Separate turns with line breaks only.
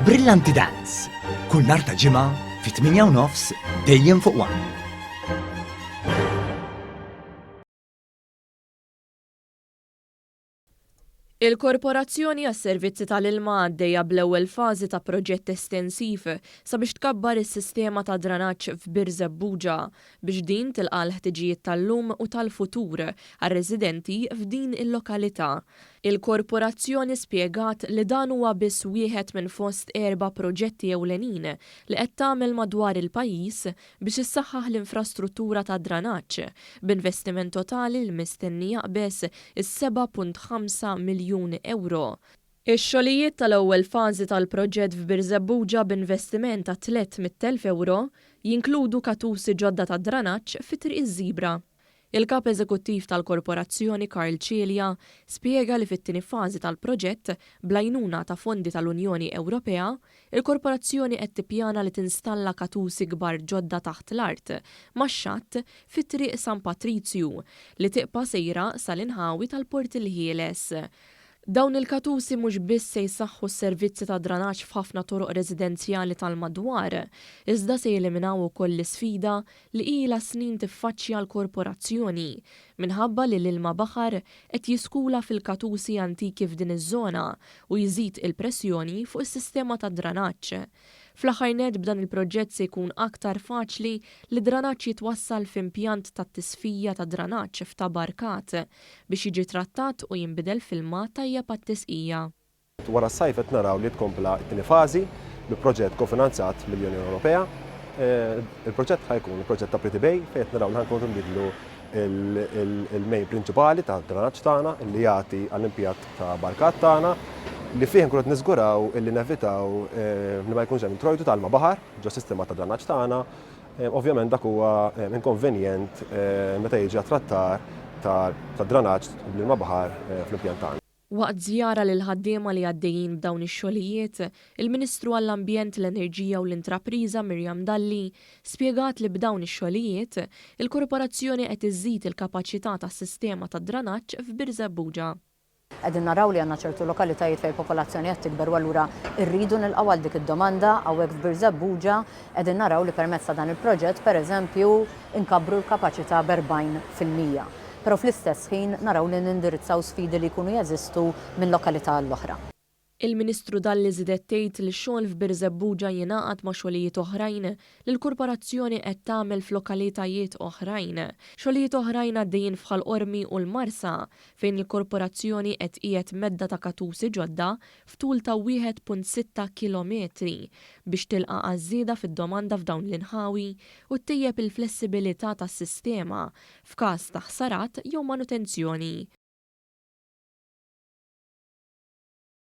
Brillanti Dance. Kull nhar ta' ġimgħa fi 8:30 dejjem fuq One.
Il-Korporazzjoni għas-Servizzi tal-Ilma għaddejja bl-ewwel fażi ta' proġett estensiv sabiex tkabbar is-sistema ta' dranaġġ f'Bir Żebbuġa biex din tilqa' l-ħtiġijiet tal-lum u tal-futur għar-residenti f'din il-lokalità. Il-Korporazzjoni spjegat li dan huwa biss wieħed minn fost 4 proġetti ewlenin li qed tagħmel madwar il-pajjiż biex issaħħaħ l-infrastruttura ta' dranaġġ b'investiment totali li mistenni jaqbes is-7.5 miljun euro. Ix-xogħlijiet tal-ewwel fażi tal-proġett f'Bir Żebbuġa b'investiment ta' 300,000 euro jinkludu katusi ġodda ta' dranaġġ fi Triq iż-Żibra. Il-kap eżekuttiv tal-Korporazzjoni Karl Cielja spjega li fit-tieni fażi tal-proġett bl-għajnuna ta' fondi tal-Unjoni Ewropea, il-Korporazzjoni qed tippjana li tinstalla katusi kbar ġodda taħt l-art max-xatt fit-Triq San Patrizju li tiqpa' sejra sal-inħawi tal-Port il-Ħieles. Dawn il-katusi mhux biss se jsaħħu s-servizzi ta' dranaġġ f'ħafna toroq residenzjali tal-madwar, iżda se jeliminaw ukoll l-isfida li ilha snin tiffaċċja l-korporazzjoni minħabba li l-ilma baħar qed jiskula fil-katusi antiki f'din iż-żona u jżid il-pressjoni fuq is-sistema ta' dranaġġ. Fl-aħħar nett b'dan il-proġett se jkun aktar faċli li dranaġġ jitwassal f'impjant ta' tisfija ta' dranaġġ f'Tabarkat biex jiġi trattat u jinbidel fil-ma tajjeb għat-tisqija.
Wara s-sajf qed naraw li tkompla t-tieni fażi bi proġett kofinanzjat mill-Unjoni Ewropea. Il-proġett ħajkun il-proġett ta' Pretty Bay fejn qed naraw li ħankunu nbidlu il-mejn prinċipali ta' dranaġġ tagħna li jagħti għall-impjant ta' barkat tagħna li fih nkunu qed niżguraw illi nevitaw li ma jkunx hemm introjtu tal-ma baħar ġo sistema ta' dranaġġ tagħna. Ovvjament dak huwa inkonvenjent meta jiġi trattar ta' dranaġġ bl-ilma baħar fl-impjant tagħna.
Waqt żjara lil ħaddiema li għaddejjin b'dawn ix-xogħlijiet, il-Ministru għall-Ambjent, l-Enerġija u l-Intrapriża Mirjam Dalli spjegat li b'dawn ix-xogħlijiet il-Korporazzjoni qed iżżid il-kapaċità tas-sistema tad-dranaġġ f'Bir Żebbuġa.
Qegħdin naraw li għandna ċertu lokalitajiet fejn popolazzjoni qed tikber u allura rridu nilqgħu għal dik id-domanda hawnhekk f'Bir Żebbuġa qegħdin naraw li permezz ta' dan il-proġett pereżempju inkabbru l-kapaċità b'40%. Però fl-istess ħin naraw li nindirizzaw sfidi li jkunu jeżistu minn lokalità l-oħra.
Il-Ministru Dalli żidet tgħid li x-xogħol f'Bir Żebbuġa jingħaqad ma' xogħlijiet oħrajn li l-Korporazzjoni qed tagħmel f'lokalitajiet oħrajn. Xogħlijiet oħrajn għaddejjin f'Ħalqormi u l-Marsa fejn il-Korporazzjoni qed qiegħed medda ta' katusi ġodda f'tul ta' 1.6 kilometri biex tilqa' għażieda fid-domanda f'dawn l-inħawi u ttejjeb il-flessibilità tas-sistema f'każ ta' ħsarat jew manutenzjoni.